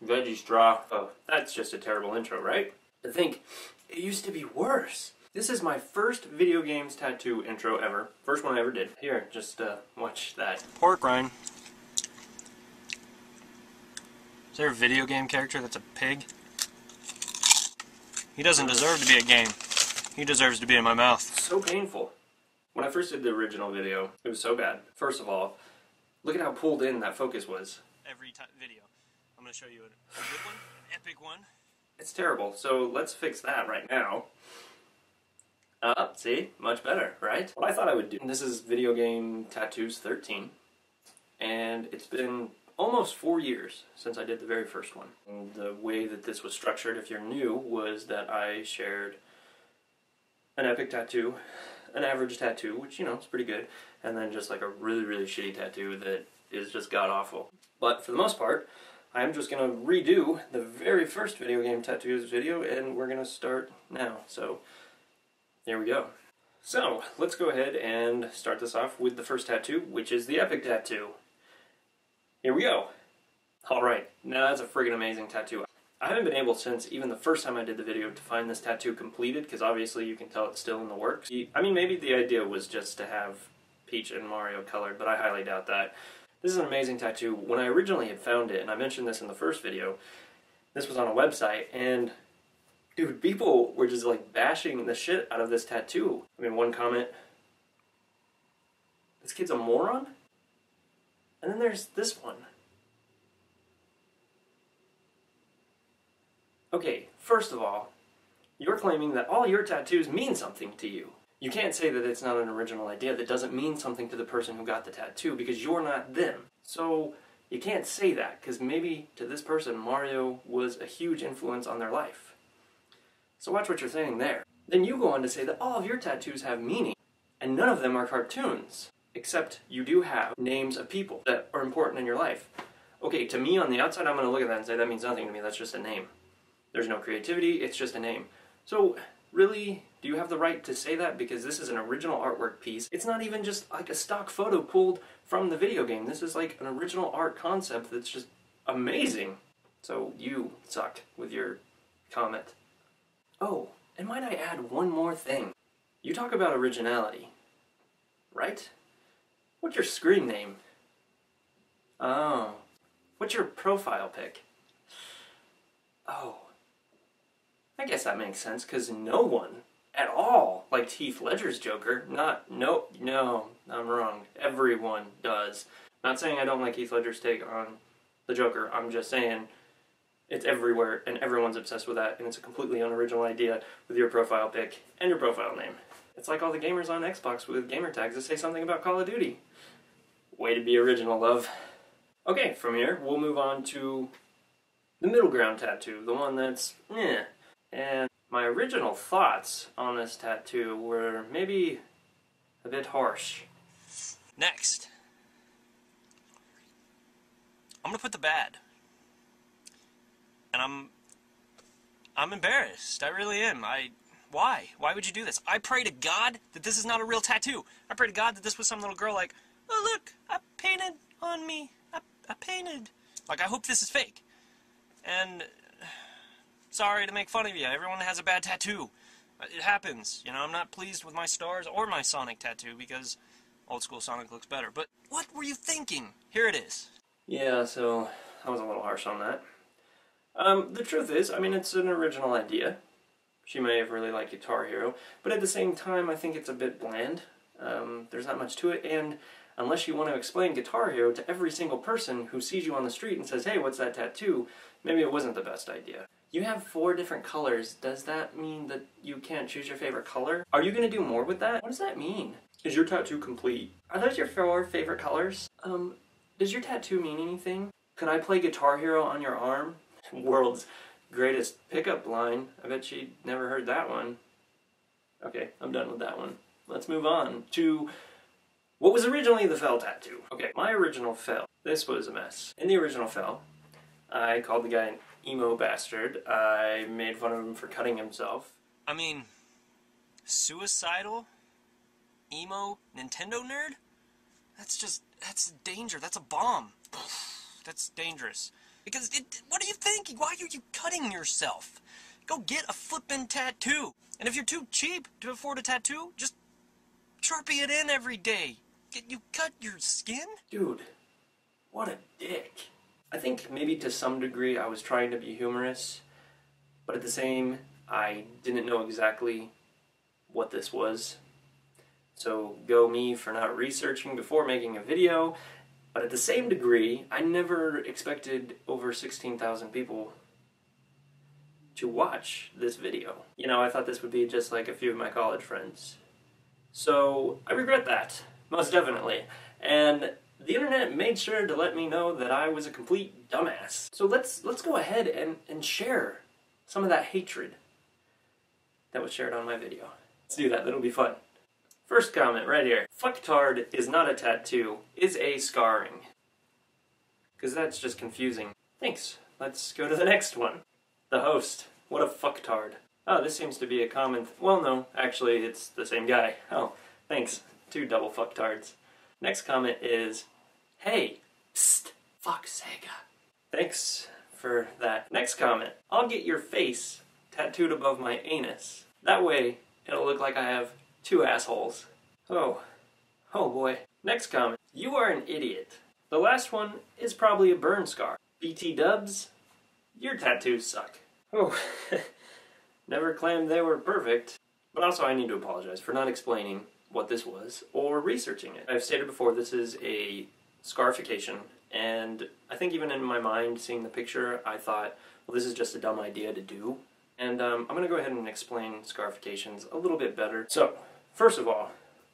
Veggie straw. Oh, that's just a terrible intro, right? I think it used to be worse. This is my first video games tattoo intro ever. First one I ever did. Here, just watch that. Pork rind. Is there a video game character that's a pig? He doesn't deserve to be a game. He deserves to be in my mouth. So painful. When I first did the original video, it was so bad. First of all, look at how pulled in that focus was. Every video. I'm going to show you a good one, an epic one. It's terrible, so let's fix that right now. See? Much better, right? What I thought I would do. This is Video Game Tattoos 13. And it's been almost 4 years since I did the very first one. And the way that this was structured, if you're new, was that I shared an epic tattoo, an average tattoo, which, you know, is pretty good, and then just like a really, really shitty tattoo that is just god-awful. But for the most part, I'm just going to redo the very first Video Game Tattoos video, and we're going to start now. So, here we go. So, let's go ahead and start this off with the first tattoo, which is the epic tattoo. Here we go. Alright, now that's a friggin' amazing tattoo. I haven't been able since even the first time I did the video to find this tattoo completed, because obviously you can tell it's still in the works. I mean, maybe the idea was just to have Peach and Mario colored, but I highly doubt that. This is an amazing tattoo. When I originally had found it, and I mentioned this in the first video, this was on a website, and dude, people were just like bashing the shit out of this tattoo. I mean, one comment, this kid's a moron? And then there's this one. Okay, first of all, you're claiming that all your tattoos mean something to you. You can't say that it's not an original idea that doesn't mean something to the person who got the tattoo because you're not them. So you can't say that because maybe to this person Mario was a huge influence on their life. So watch what you're saying there. Then you go on to say that all of your tattoos have meaning and none of them are cartoons. Except you do have names of people that are important in your life. Okay, to me on the outside I'm going to look at that and say that means nothing to me, that's just a name. There's no creativity, it's just a name. So, really, do you have the right to say that? Because this is an original artwork piece. It's not even just like a stock photo pulled from the video game. This is like an original art concept that's just amazing. So, you sucked with your comment. Oh, and might I add one more thing? You talk about originality, right? What's your screen name? Oh. What's your profile pic? Oh. I guess that makes sense, because no one at all liked Heath Ledger's Joker. No, I'm wrong. Everyone does. Not saying I don't like Heath Ledger's take on the Joker. I'm just saying it's everywhere, and everyone's obsessed with that, and it's a completely unoriginal idea with your profile pic and your profile name. It's like all the gamers on Xbox with gamer tags that say something about Call of Duty. Way to be original, love. Okay, from here, we'll move on to the middle ground tattoo, the one that's meh. And my original thoughts on this tattoo were maybe a bit harsh. Next, I'm gonna put the bad. And I'm embarrassed. I really am. Why? Why would you do this? I pray to God that this is not a real tattoo. I pray to God that this was some little girl like, oh look, I painted on me. I painted. Like, I hope this is fake. And sorry to make fun of you. Everyone has a bad tattoo. It happens. You know, I'm not pleased with my stars or my Sonic tattoo because old school Sonic looks better. But what were you thinking? Here it is. Yeah, so I was a little harsh on that. The truth is, I mean, it's an original idea. She may have really liked Guitar Hero, but at the same time, I think it's a bit bland. There's not much to it, and unless you want to explain Guitar Hero to every single person who sees you on the street and says, hey, what's that tattoo? Maybe it wasn't the best idea. You have 4 different colors. Does that mean that you can't choose your favorite color? Are you going to do more with that? What does that mean? Is your tattoo complete? Are those your 4 favorite colors? Does your tattoo mean anything? Could I play Guitar Hero on your arm? World's greatest pickup line. I bet she never heard that one. Okay, I'm done with that one. Let's move on to what was originally the Fell tattoo. Okay, my original Fell. This was a mess. In the original Fell, I called the guy an emo bastard. I made fun of him for cutting himself. I mean, suicidal? Emo? Nintendo nerd? That's danger. That's a bomb. That's dangerous. Because what are you thinking? Why are you cutting yourself? Go get a flippin' tattoo. And if you're too cheap to afford a tattoo, just Sharpie it in every day. You cut your skin? Dude, what a dick. I think maybe to some degree I was trying to be humorous, but at the same, I didn't know exactly what this was. So go me for not researching before making a video, but at the same degree, I never expected over 16,000 people to watch this video. You know, I thought this would be just like a few of my college friends. So I regret that, most definitely. And the internet made sure to let me know that I was a complete dumbass. So let's go ahead and share some of that hatred that was shared on my video. Let's do that, that'll be fun. First comment right here. Fucktard is not a tattoo, is a scarring. Because that's just confusing. Thanks. Let's go to the next one. The host. What a fucktard. Oh, this seems to be a common... well, no, actually, it's the same guy. Oh, thanks. Two double fucktards. Next comment is, hey, psst, fuck Sega. Thanks for that. Next comment. I'll get your face tattooed above my anus. That way, it'll look like I have two assholes. Oh boy. Next comment. You are an idiot. The last one is probably a burn scar. BT dubs, your tattoos suck. Oh, never claimed they were perfect. But also I need to apologize for not explaining what this was or researching it. I've stated before this is a scarification, and I think even in my mind, seeing the picture, I thought, well, this is just a dumb idea to do. And I'm going to go ahead and explain scarifications a little bit better. So, first of all,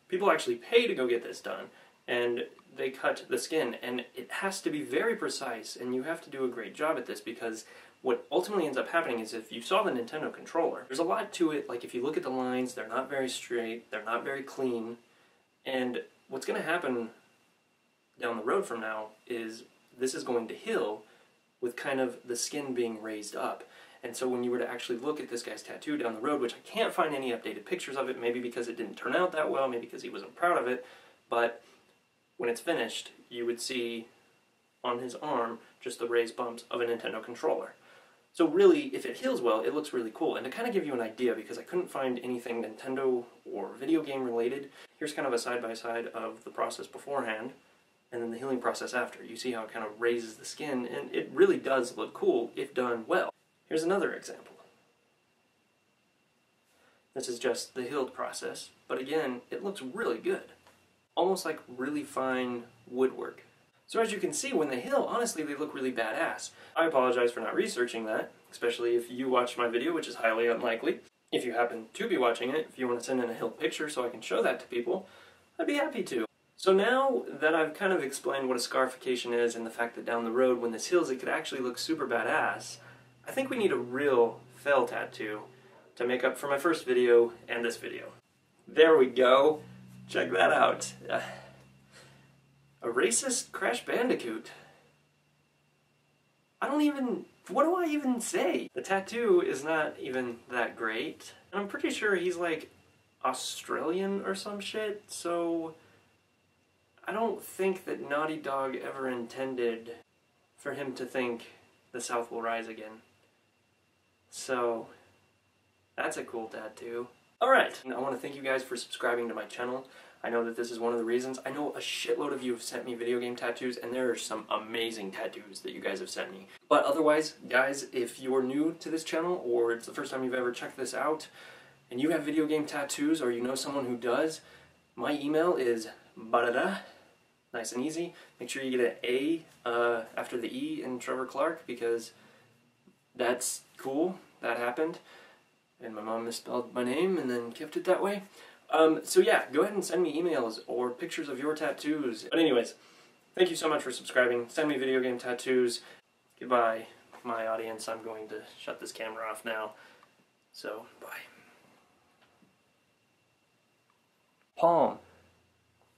people actually pay to go get this done, and they cut the skin, and it has to be very precise, and you have to do a great job at this, because what ultimately ends up happening is if you saw the Nintendo controller, there's a lot to it. Like if you look at the lines, they're not very straight, they're not very clean, and what's going to happen down the road from now is this is going to heal with kind of the skin being raised up. And so when you were to actually look at this guy's tattoo down the road, which I can't find any updated pictures of it, maybe because it didn't turn out that well, maybe because he wasn't proud of it, but when it's finished, you would see on his arm just the raised bumps of a Nintendo controller. So really, if it heals well, it looks really cool. And to kind of give you an idea, because I couldn't find anything Nintendo or video game related, here's kind of a side-by-side of the process beforehand, and then the healing process after. You see how it kind of raises the skin, and it really does look cool if done well. Here's another example. This is just the healed process, but again, it looks really good. Almost like really fine woodwork. So as you can see, when they heal, honestly, they look really badass. I apologize for not researching that, especially if you watched my video, which is highly unlikely. If you happen to be watching it, if you want to send in a healed picture so I can show that to people, I'd be happy to. So now that I've kind of explained what a scarification is and the fact that down the road, when this heals, it could actually look super badass, I think we need a real fell tattoo to make up for my first video and this video. There we go. Check that out. A racist Crash Bandicoot. What do I even say? The tattoo is not even that great. And I'm pretty sure he's like Australian or some shit, so I don't think that Naughty Dog ever intended for him to think the South will rise again. So, that's a cool tattoo. Alright, I want to thank you guys for subscribing to my channel. I know that this is one of the reasons. I know a shitload of you have sent me video game tattoos, and there are some amazing tattoos that you guys have sent me. But otherwise, guys, if you're new to this channel, or it's the first time you've ever checked this out, and you have video game tattoos, or you know someone who does, my email is barada, nice and easy. Make sure you get an A after the E in Trevor Clark, because that's cool. That happened. And my mom misspelled my name and then kept it that way. So yeah, go ahead and send me emails or pictures of your tattoos. But anyways, thank you so much for subscribing. Send me video game tattoos. Goodbye, my audience. I'm going to shut this camera off now. So, bye. Palm.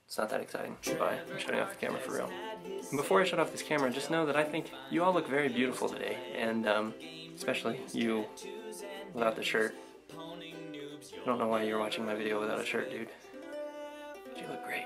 It's not that exciting. Bye. I'm shutting off the camera for real. And before I shut off this camera, just know that I think you all look very beautiful today. And, especially you without the shirt. I don't know why you're watching my video without a shirt, dude. But you look great.